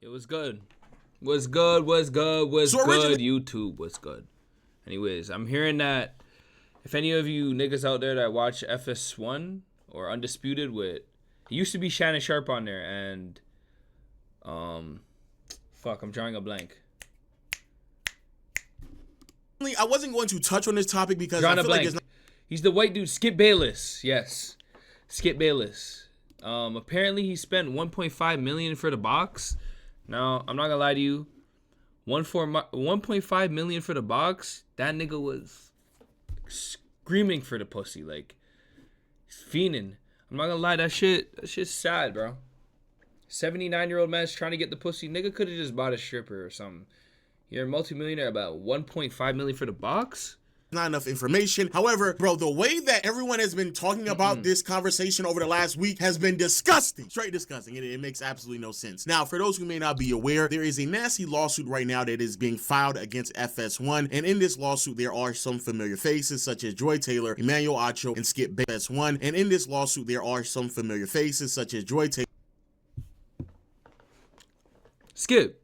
It was good. What's good? What's good? What's good? YouTube, what's good? Anyways, I'm hearing that if any of you niggas out there that watch FS1 or Undisputed with, it used to be Shannon Sharp on there, and fuck, I'm drawing a blank. I wasn't going to touch on this topic because I feel like it's not. He's the white dude, Skip Bayless. Yes, Skip Bayless. Apparently he spent 1.5 million for the box. Now, I'm not gonna lie to you. 1.5 million for the box. That nigga was screaming for the pussy, like he's fiending. I'm not gonna lie, that shit's sad, bro. 79-year-old man's trying to get the pussy. Nigga could have just bought a stripper or something. You're a multimillionaire, about 1.5 million for the box. Not enough information. However, bro, the way that everyone has been talking about this conversation over the last week has been disgusting. Straight disgusting. It makes absolutely no sense. Now, for those who may not be aware, there is a nasty lawsuit right now that is being filed against FS1. And in this lawsuit, there are some familiar faces such as Joy Taylor, Emmanuel Acho, and Skip Bayless FS1. And in this lawsuit, there are some familiar faces such as Joy Taylor. Skip.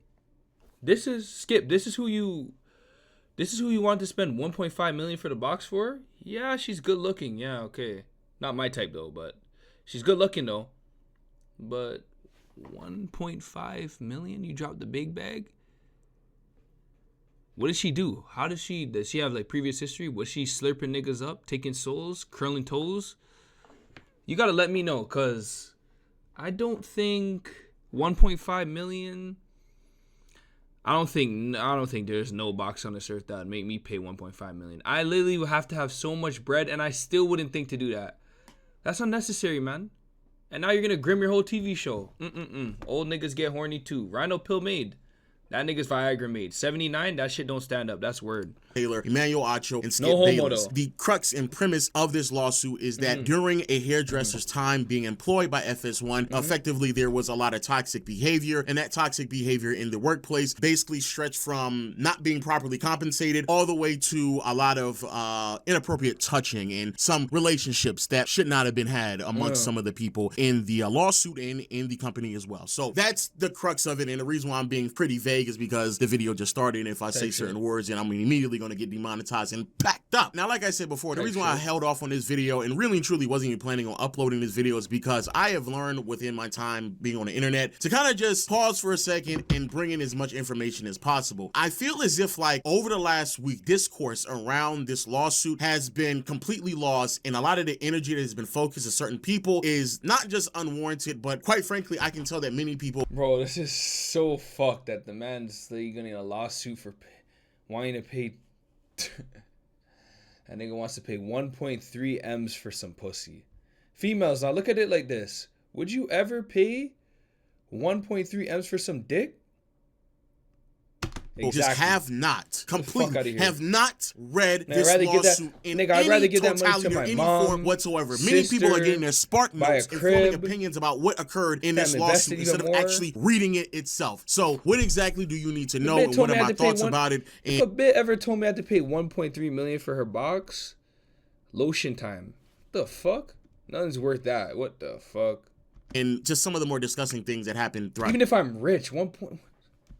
This is who you want to spend 1.5 million for the box for? Yeah, she's good looking. Yeah, okay. Not my type though, but she's good looking though. But 1.5 million, you dropped the big bag? What does she do? Does she have like previous history? Was she slurping niggas up, taking souls, curling toes? You gotta let me know, cause I don't think 1.5 million. I don't think there's no box on this earth that would make me pay 1.5 million. I literally would have to have so much bread, and I still wouldn't think to do that. That's unnecessary, man. And now you're gonna grim your whole TV show. Old niggas get horny too. Rhino pill made. That nigga's Viagra made. 79, that shit don't stand up. That's word. Taylor, Emmanuel Acho, and Skip No homo, Bayless. though. The crux and premise of this lawsuit is that during a hairdresser's time being employed by FS1, effectively there was a lot of toxic behavior, and that toxic behavior in the workplace basically stretched from not being properly compensated all the way to a lot of inappropriate touching and some relationships that should not have been had amongst some of the people in the lawsuit and in the company as well. So that's the crux of it, and the reason why I'm being pretty vague is because the video just started, and if I say certain words, then I'm immediately going to get demonetized and packed up. Now, like I said before, the reason why I held off on this video and really and truly wasn't even planning on uploading this video is because I have learned within my time being on the internet to kind of just pause for a second and bring in as much information as possible. I feel as if like over the last week, discourse around this lawsuit has been completely lost, and a lot of the energy that has been focused on certain people is not just unwarranted, but quite frankly, I can tell that many people. Bro, this is so fucked that the man's like gonna get a lawsuit for wanting to pay. That nigga wants to pay 1.3 M's for some pussy. Females, now look at it like this. Would you ever pay 1.3 M's for some dick? Exactly. Just have not completely have not read this lawsuit in I'd rather give that money to my any mom, form whatsoever. Many people are getting their spark notes and forming opinions about what occurred in this lawsuit instead of actually reading it itself. So what exactly do you need to know, and what are my thoughts about it? If a bit ever told me I had to pay 1.3 million for her box, lotion time. What the fuck? Nothing's worth that. What the fuck? And just some of the more disgusting things that happened throughout. Even if I'm rich,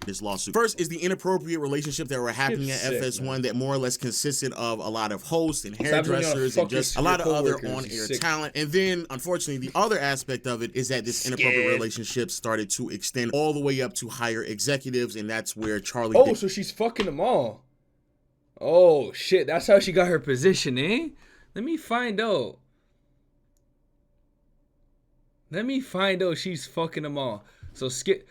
this lawsuit. First is the inappropriate relationship that were happening at FS1 that more or less consisted of a lot of hosts and hairdressers and just a lot of other on-air talent. And then, unfortunately, the other aspect of it is that this inappropriate relationship started to extend all the way up to higher executives, and that's where Charlie. Oh, so she's fucking them all. Oh shit, that's how she got her position, eh? Let me find out. She's fucking them all. So Skip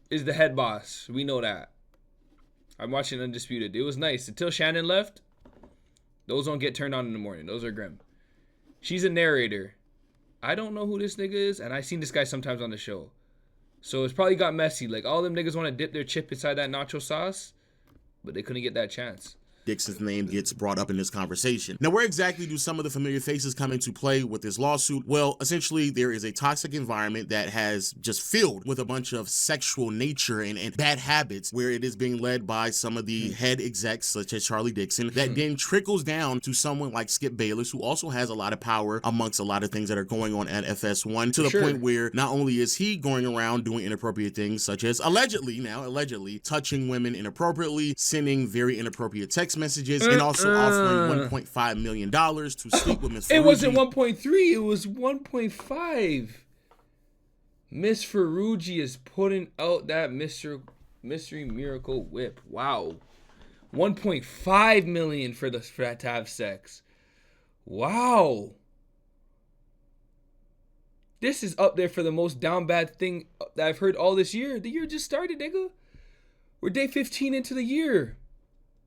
is the head boss. We know that. I'm watching Undisputed. It was nice. Until Shannon left, those don't get turned on in the morning. Those are grim. She's a narrator. I don't know who this nigga is, and I seen this guy sometimes on the show. So it's probably got messy. Like, all them niggas want to dip their chip inside that nacho sauce, but they couldn't get that chance. Dixon's name gets brought up in this conversation. Now, where exactly do some of the familiar faces come into play with this lawsuit? Well, essentially, there is a toxic environment that has just filled with a bunch of sexual nature and bad habits, where it is being led by some of the head execs, such as Charlie Dixon, that then trickles down to someone like Skip Bayless, who also has a lot of power amongst a lot of things that are going on at FS1, to the point where not only is he going around doing inappropriate things, such as allegedly touching women inappropriately, sending very inappropriate text messages, and also offering $1.5 million to sleep with Miss Ferrucci. It wasn't 1.3, it was 1.5. Miss Ferrucci is putting out that mystery miracle whip. Wow. 1.5 million for that to have sex. Wow. This is up there for the most down bad thing that I've heard all this year. The year just started, nigga. We're day 15 into the year.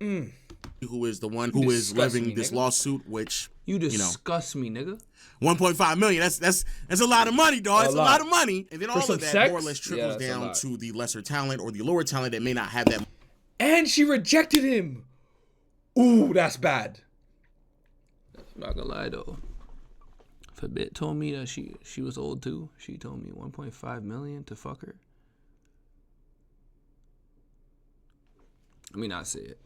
Who is the one who is levying this lawsuit, which you disgust me, nigga. 1.5 million. That's a lot of money, dog. It's a lot of money. And then all of that sex? more or less trickles down to the lesser talent or the lower talent that may not have that. And she rejected him. Ooh, that's bad. I'm not gonna lie though. If a bit told me that she was old too, she told me 1.5 million to fuck her. Let me not say it.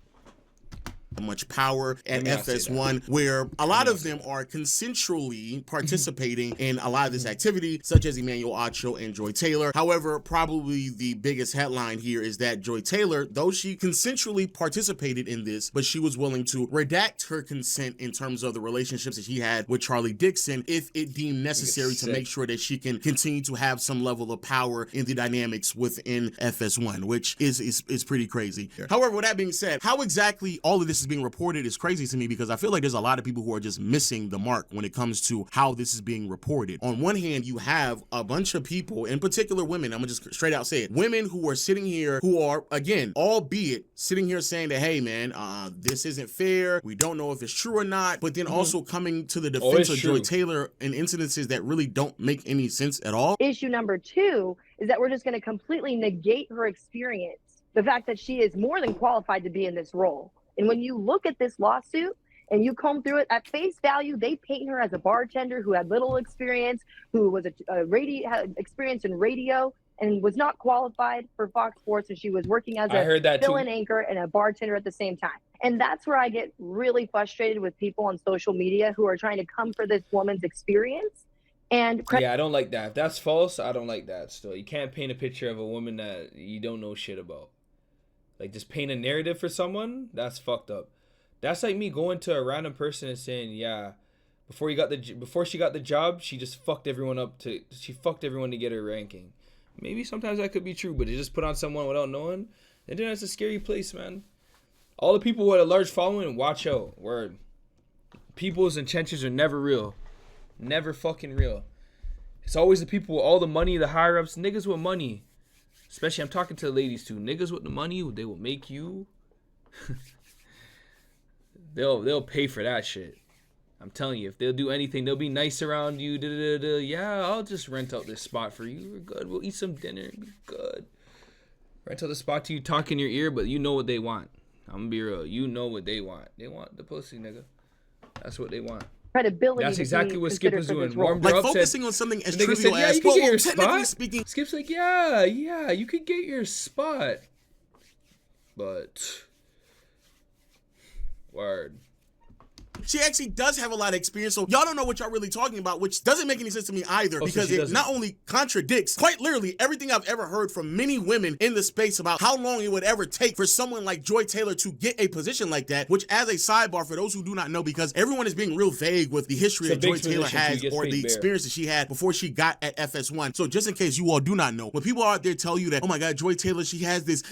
Much power at FS1, where a lot of them are consensually participating in a lot of this activity, such as Emmanuel Acho and Joy Taylor. However, probably the biggest headline here is that Joy Taylor, though she consensually participated in this, but she was willing to redact her consent in terms of the relationships that she had with Charlie Dixon if it deemed necessary to make sure that she can continue to have some level of power in the dynamics within FS1, which is pretty crazy. However, with that being said, how exactly all of this is being reported is crazy to me, because I feel like there's a lot of people who are just missing the mark when it comes to how this is being reported. On one hand, you have a bunch of people, in particular women, I'm gonna just straight out say it, women who are sitting here who are, again, albeit sitting here saying that, hey man, this isn't fair, we don't know if it's true or not, but then also coming to the defense of Joy Taylor in incidences that really don't make any sense at all. Issue number 2 is that we're just going to completely negate her experience, the fact that she is more than qualified to be in this role. And when you look at this lawsuit and you comb through it, at face value, they paint her as a bartender who had little experience, who was had experience in radio and was not qualified for Fox Sports, and she was working as a fill-in anchor and a bartender at the same time. And that's where I get really frustrated with people on social media who are trying to come for this woman's experience. And yeah, I don't like that. If that's false, I don't like that still. You can't paint a picture of a woman that you don't know shit about. Like, just paint a narrative for someone, that's fucked up. That's like me going to a random person and saying, yeah, before she got the job, she just fucked everyone she fucked everyone to get her ranking. Maybe sometimes that could be true, but to just put on someone without knowing, then that's a scary place, man. All the people with a large following, watch out. Word. People's intentions are never real. Never fucking real. It's always the people with all the money, the higher ups, niggas with money. Especially, I'm talking to the ladies too. Niggas with the money, they will make you. they'll pay for that shit. I'm telling you, if they'll do anything, they'll be nice around you. Yeah, I'll just rent out this spot for you. We're good. We'll eat some dinner. Be good. Rent out the spot to you, talk in your ear, but you know what they want. I'm gonna be real. You know what they want. They want the pussy, nigga. That's what they want. Credibility. That's exactly what Skip was doing. Like focusing on something as trivial as, you can get your technically spot. Speaking, Skip's like, yeah, you could get your spot, but word. She actually does have a lot of experience, so y'all don't know what y'all really talking about, which doesn't make any sense to me either, because it not only contradicts quite literally everything I've ever heard from many women in the space about how long it would ever take for someone like Joy Taylor to get a position like that, which, as a sidebar, for those who do not know, because everyone is being real vague with the history that Joy Taylor has or the experience that she had before she got at FS1. So just in case you all do not know, when people out there tell you that, oh my God, Joy Taylor, she has this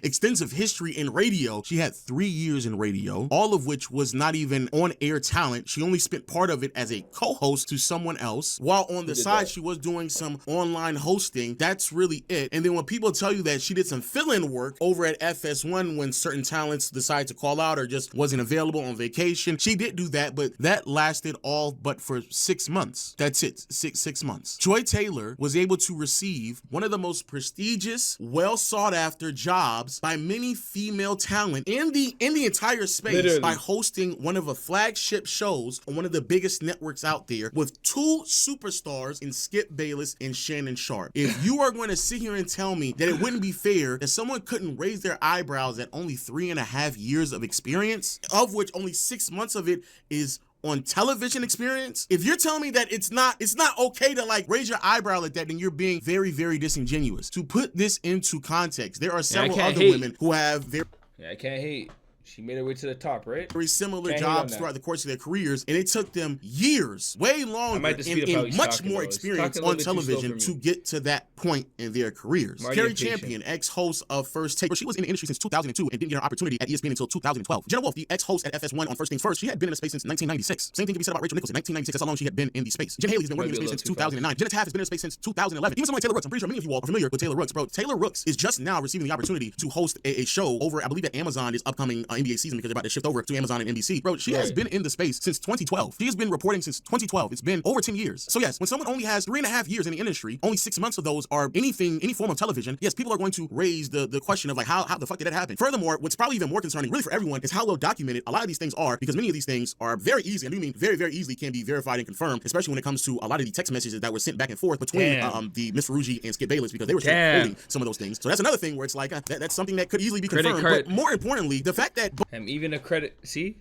extensive history in radio. She had 3 years in radio, all of which was not even on on-air talent. She only spent part of it as a co-host to someone else, while on the side she was doing some online hosting. That's really it. And then when people tell you that she did some fill-in work over at FS1 when certain talents decided to call out or just wasn't available on vacation, she did do that, but that lasted all but for 6 months. That's it, six months. Joy Taylor was able to receive one of the most prestigious, well sought after jobs by many female talent in the entire space. Literally. By hosting one of the flagship shows on one of the biggest networks out there with 2 superstars in Skip Bayless and Shannon Sharp. If you are going to sit here and tell me that it wouldn't be fair that someone couldn't raise their eyebrows at only 3.5 years of experience, of which only 6 months of it is on television experience, if you're telling me that it's not okay to like raise your eyebrow at that, then you're being very, very disingenuous. To put this into context, there are several other women who have very... I can't hate. She made her way to the top, right? Very similar jobs throughout the course of their careers, and it took them years, way longer, and much more experience on television to get to that point in their careers. Carrie Champion, ex-host of First Take, she was in the industry since 2002 and didn't get her opportunity at ESPN until 2012. Jenna Wolf, the ex-host at FS1 on First Things First, she had been in the space since 1996. Same thing can be said about Rachel Nichols. In 1996, that's how long she had been in the space. Jen Haley's been working in the space since 2009. Jenna Taft has been in the space since 2011. Even someone like Taylor Rooks, I'm pretty sure many of you all are familiar with Taylor Rooks, bro. Taylor Rooks is just now receiving the opportunity to host a show over, I believe, at Amazon this upcoming NBA season because they're about to shift over to Amazon and NBC. Bro, she has been in the space since 2012. She has been reporting since 2012. It's been over 10 years. So yes, when someone only has 3.5 years in the industry, only 6 months of those are any form of television, yes, people are going to raise the question of like, how the fuck did that happen? Furthermore, what's probably even more concerning, really for everyone, is how well documented a lot of these things are, because many of these things are very easy, and I do mean very, very easily can be verified and confirmed, especially when it comes to a lot of the text messages that were sent back and forth between the Miss Ferrucci and Skip Bayless, because they were still holding some of those things. So that's another thing where it's like, that's something that could easily be confirmed. But more importantly, the fact that... even a credit... See?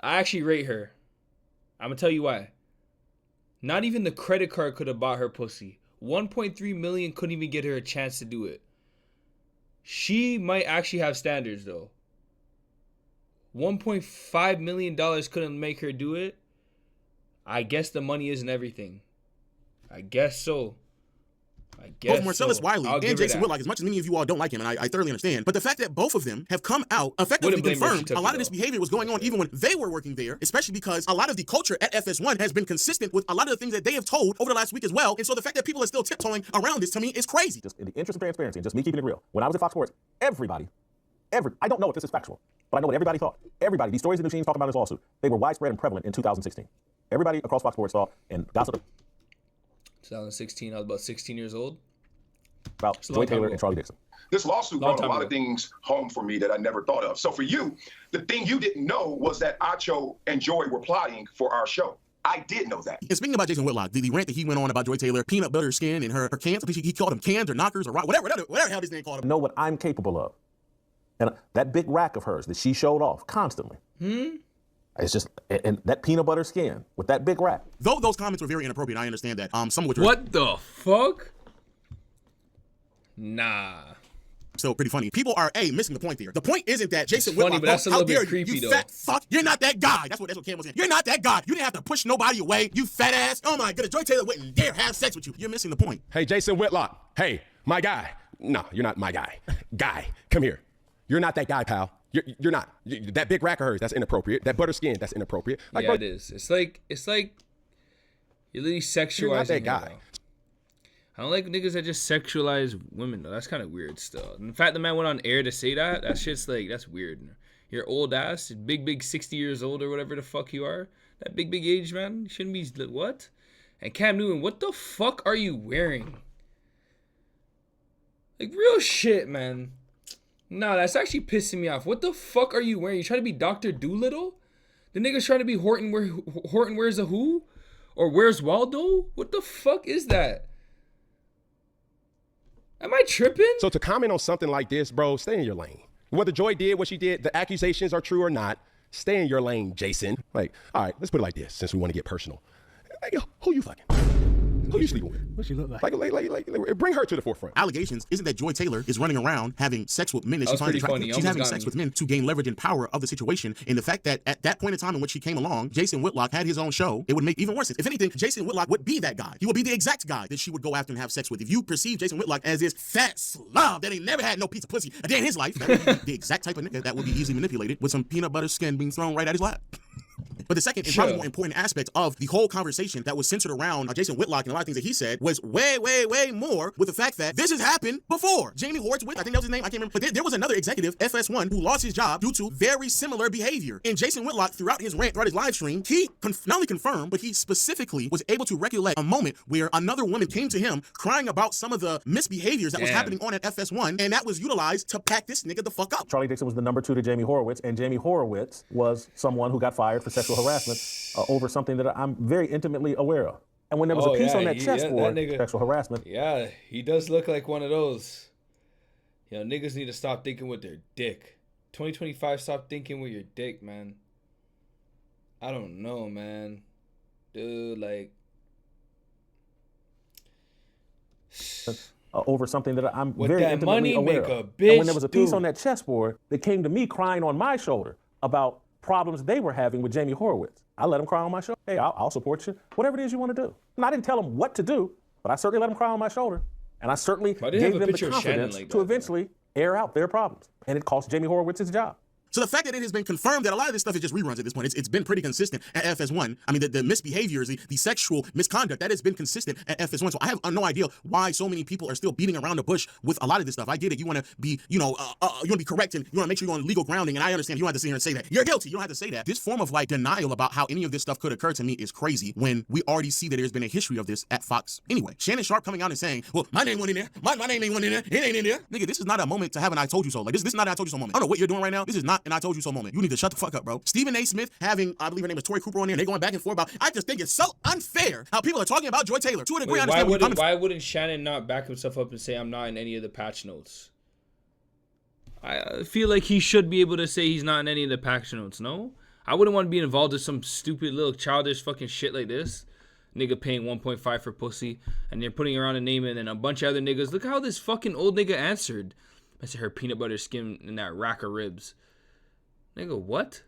I actually rate her. I'm going to tell you why. Not even the credit card could have bought her pussy. 1.3 million couldn't even get her a chance to do it. She might actually have standards, though. $1.5 million couldn't make her do it. I guess the money isn't everything. I guess so. Both Marcellus Wiley and Jason Whitlock, as much as many of you all don't like him, and I thoroughly understand, but the fact that both of them have come out effectively confirmed a lot of this behavior was going on even when they were working there, especially because a lot of the culture at FS1 has been consistent with a lot of the things that they have told over the last week as well. And so the fact that people are still tiptoeing around this, to me, is crazy. Just in the interest of transparency and just me keeping it real, when I was at Fox Sports, I don't know if this is factual, but I know what everybody thought. Everybody, these stories that the machines talk about in this lawsuit, they were widespread and prevalent in 2016. Everybody across Fox Sports saw and gossiped. 2016, I was about 16 years old. About Joy Taylor and Charlie Dixon. This lawsuit brought a lot of things home for me that I never thought of. So for you, the thing you didn't know was that Acho and Joy were plotting for our show. I did know that. And speaking about Jason Whitlock, the rant that he went on about Joy Taylor, peanut butter skin and her cans, I think he called them cans or knockers or whatever the hell his name called him. Know what I'm capable of. And that big rack of hers that she showed off constantly. It's just, and that peanut butter skin with that big rack. Though those comments were very inappropriate, I understand that. Some of which were... What the fuck? Nah. So pretty funny. People are missing the point there. The point isn't that Jason Whitlock, but that's a little bit creepy, you though. Fat fuck. You're not that guy. That's what Cam was saying. You're not that guy. You didn't have to push nobody away. You fat ass. Oh my goodness. Joy Taylor wouldn't dare have sex with you. You're missing the point. Hey, Jason Whitlock. Hey, my guy. No, you're not my guy. Guy, come here. You're not that guy, pal. You're not. That big rack of hers, that's inappropriate. That butter skin, that's inappropriate. Like, yeah, it is. It's like you're literally sexualizing. You're not that guy. I don't like niggas that just sexualize women, though. That's kind of weird still. And the fact the man went on air to say that shit's like, that's weird. You're old ass, big 60 years old or whatever the fuck you are. That big age, man. You shouldn't be, what? And Cam Newton, what the fuck are you wearing? Like, real shit, man. Nah, that's actually pissing me off. What the fuck are you wearing? You trying to be Dr. Doolittle? The nigga's trying to be Horton wears a who? Or where's Waldo? What the fuck is that? Am I tripping? So to comment on something like this, bro, stay in your lane. Whether Joy did what she did, the accusations are true or not, stay in your lane, Jason. Like, all right, let's put it like this, since we want to get personal. Like, yo, who you fucking? Who you sleeping with? What she look like? Like, bring her to the forefront. Allegations isn't that Joy Taylor is running around having sex with men that That she was finds pretty attractive. funny. She's having Almost sex got with me. men to gain leverage and power of the situation. And the fact that at that point in time in which she came along, Jason Whitlock had his own show, it would make even worse. If anything, Jason Whitlock would be that guy. He would be the exact guy that she would go after and have sex with. If you perceive Jason Whitlock as this fat slob that ain't never had no piece of pussy a day in his life, that would be the exact type of nigga that would be easily manipulated with some peanut butter skin being thrown right at his lap. But the second and probably more important aspect of the whole conversation that was centered around Jason Whitlock and a lot of things that he said was way more with the fact that this has happened before. Jamie Horowitz, I think that was his name, I can't remember. But there was another executive, FS1, who lost his job due to very similar behavior. And Jason Whitlock, throughout his rant, throughout his live stream, he not only confirmed, but he specifically was able to recollect a moment where another woman came to him crying about some of the misbehaviors that was happening on at FS1, and that was utilized to pack this nigga the fuck up. Charlie Dixon was the number 2 to Jamie Horowitz, and Jamie Horowitz was someone who got fired for sexual harassment over something that I'm very intimately aware of. And when there was a piece on that chessboard, sexual harassment. Yeah, he does look like one of those. You know, niggas need to stop thinking with their dick. 2025, stop thinking with your dick, man. I don't know, man. Dude, like... over something that I'm With very that intimately money, aware make a of. bitch And when there was a piece do. on that chessboard that came to me crying on my shoulder about problems they were having with Jamie Horowitz, I let him cry on my shoulder. Hey, I'll support you. Whatever it is you want to do. And I didn't tell him what to do, but I certainly let him cry on my shoulder. And I certainly Why do gave you have a them the picture of Shannon confidence like to that, eventually air out their problems. And it cost Jamie Horowitz his job. So the fact that it has been confirmed that a lot of this stuff is just reruns at this point, it's been pretty consistent at FS1. I mean, the misbehaviors, the sexual misconduct, that has been consistent at FS1. So I have no idea why so many people are still beating around the bush with a lot of this stuff. I get it. You want to be, you want to be correct and you want to make sure you're on legal grounding. And I understand you don't have to sit here and say that. You're guilty. You don't have to say that. This form of like denial about how any of this stuff could occur to me is crazy when we already see that there's been a history of this at Fox. Anyway, Shannon Sharp coming out and saying, well, my name went in there. My name ain't went in there. It ain't in there. Nigga, this is not a moment to have an I told you so. Like this is not an I told you so moment. I don't know what you're doing right now. This is not an I told you so moment. You need to shut the fuck up, bro. Stephen A. Smith having, I believe her name is Tori Cooper on there, and they going back and forth about, I just think it's so unfair how people are talking about Joy Taylor. To a degree, I understand why wouldn't Shannon not back himself up and say, I'm not in any of the patch notes? I feel like he should be able to say he's not in any of the patch notes, no? I wouldn't want to be involved in some stupid little childish fucking shit like this. Nigga paying 1.5 for pussy, and they're putting around a name and then a bunch of other niggas. Look how this fucking old nigga answered. I said her peanut butter skin and that rack of ribs. Nigga, what?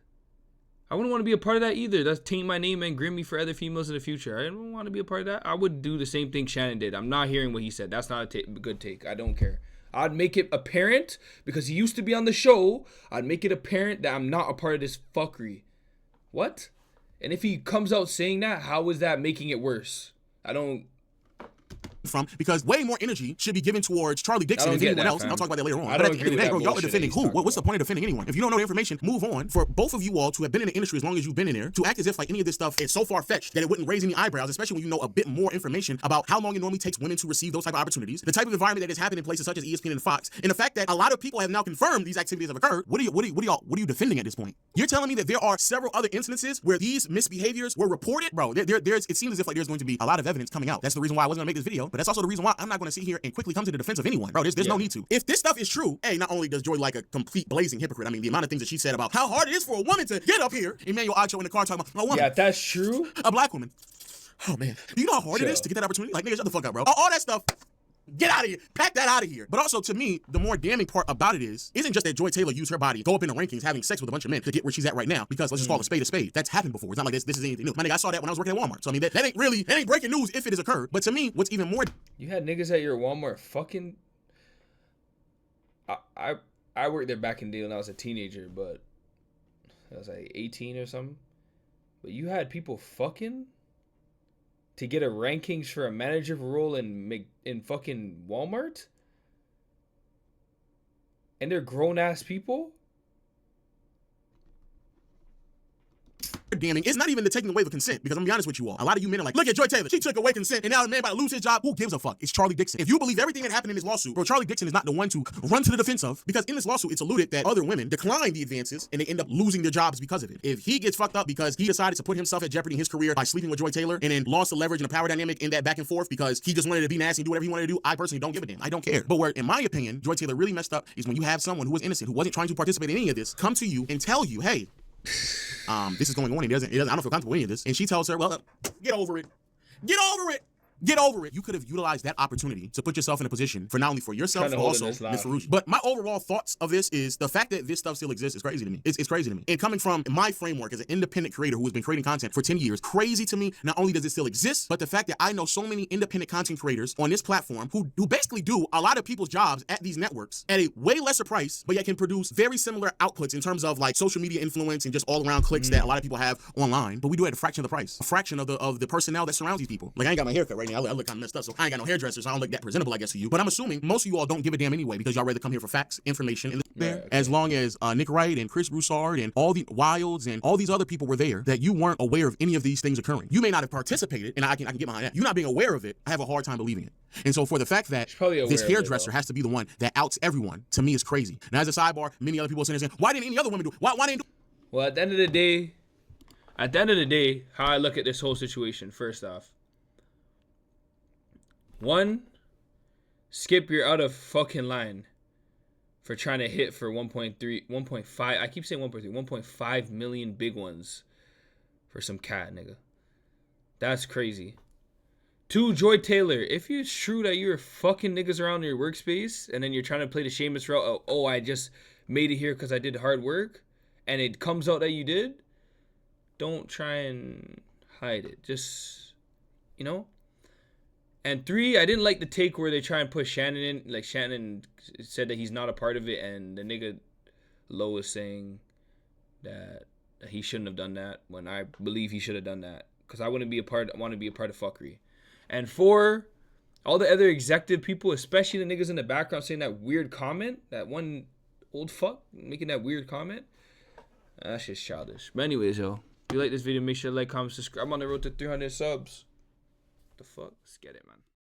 I wouldn't want to be a part of that either. That's taint my name and grim me for other females in the future. I don't want to be a part of that. I would do the same thing Shannon did. I'm not hearing what he said. That's not a good take. I don't care. I'd make it apparent, because he used to be on the show, I'd make it apparent that I'm not a part of this fuckery. What? And if he comes out saying that, how is that making it worse? I don't... from, because way more energy should be given towards Charlie Dixon and anyone else. And I'll talk about that later on. But at the end of the day, bro, y'all are defending who? What's the point of defending anyone? If you don't know the information, move on. For both of you all to have been in the industry as long as you've been in there, to act as if like any of this stuff is so far-fetched that it wouldn't raise any eyebrows, especially when you know a bit more information about how long it normally takes women to receive those type of opportunities, the type of environment that has happened in places such as ESPN and Fox, and the fact that a lot of people have now confirmed these activities have occurred. What are you defending at this point? You're telling me that there are several other instances where these misbehaviors were reported? Bro, it seems as if like there's going to be a lot of evidence coming out. That's the reason why I wasn't gonna make this video, but that's also the reason why I'm not going to sit here and quickly come to the defense of anyone. Bro, there's no need to. If this stuff is true, hey, not only does Joy like a complete blazing hypocrite, I mean, the amount of things that she said about how hard it is for a woman to get up here, Emmanuel Acho in the car talking about a woman. Yeah, that's true. A black woman. Oh, man. Do you know how hard it is to get that opportunity? Like, nigga, shut the fuck up, bro. All that stuff. Get out of here. Pack that out of here. But also, to me, the more damning part about it isn't just that Joy Taylor used her body, go up in the rankings, having sex with a bunch of men to get where she's at right now. Because let's just call a spade a spade. That's happened before. It's not like this is anything new. My nigga, I saw that when I was working at Walmart. So, I mean, that ain't breaking news if it has occurred. But to me, what's even more... You had niggas at your Walmart fucking... I worked there back in the day when I was a teenager, but I was like 18 or something. But you had people fucking to get a rankings for a manager role in fucking Walmart? And they're grown-ass people? damning. It's not even the taking away the consent, because I'm gonna be honest with you all. A lot of you men are like, look at Joy Taylor. She took away consent, and now the man about to lose his job. Who gives a fuck? It's Charlie Dixon. If you believe everything that happened in this lawsuit, bro, Charlie Dixon is not the one to run to the defense of, because in this lawsuit, it's alluded that other women decline the advances, and they end up losing their jobs because of it. If he gets fucked up because he decided to put himself at jeopardy in his career by sleeping with Joy Taylor, and then lost the leverage and the power dynamic in that back and forth because he just wanted to be nasty and do whatever he wanted to do, I personally don't give a damn. I don't care. But where, in my opinion, Joy Taylor really messed up is when you have someone who was innocent, who wasn't trying to participate in any of this, come to you and tell you, hey, this is going on, and I don't feel comfortable with any of this. And she tells her, well, get over it. Get over it. Get over it. You could have utilized that opportunity to put yourself in a position for not only for yourself, but also Ms. Ferrucci. But my overall thoughts of this is the fact that this stuff still exists is crazy to me. It's crazy to me. And coming from my framework as an independent creator who has been creating content for 10 years, crazy to me. Not only does it still exist, but the fact that I know so many independent content creators on this platform who basically do a lot of people's jobs at these networks at a way lesser price, but yet can produce very similar outputs in terms of like social media influence and just all around clicks that a lot of people have online. But we do it at a fraction of the price, a fraction of the personnel that surrounds these people. Like I ain't got my haircut right now. I look kind of messed up, so I ain't got no hairdresser, so I don't look that presentable, I guess, to you. But I'm assuming most of you all don't give a damn anyway because y'all rather come here for facts, information, and as long as Nick Wright and Chris Broussard and all the Wilds and all these other people were there, that you weren't aware of any of these things occurring. You may not have participated, and I can get behind that. You not being aware of it, I have a hard time believing it. And so for the fact that this hairdresser has to be the one that outs everyone, to me is crazy. Now as a sidebar, many other people are saying, why didn't any other women do it? Why didn't do it? Well, at the end of the day, how I look at this whole situation, first off, one, Skip, you're out of fucking line for trying to hit for 1.5. I keep saying 1.5 million big ones for some cat, nigga. That's crazy. Two, Joy Taylor, if it's true that you're fucking niggas around in your workspace and then you're trying to play the Sheamus route, oh, I just made it here because I did hard work, and it comes out that you did, don't try and hide it. Just, you know? And three, I didn't like the take where they try and push Shannon in. Like, Shannon said that he's not a part of it, and the nigga Low is saying that he shouldn't have done that when I believe he should have done that. Because I want to be a part of fuckery. And four, all the other executive people, especially the niggas in the background saying that weird comment, that one old fuck making that weird comment, that's just childish. But anyways, yo, if you like this video, make sure to like, comment, subscribe. I'm on the road to 300 subs. The fuck? Let's get it, man.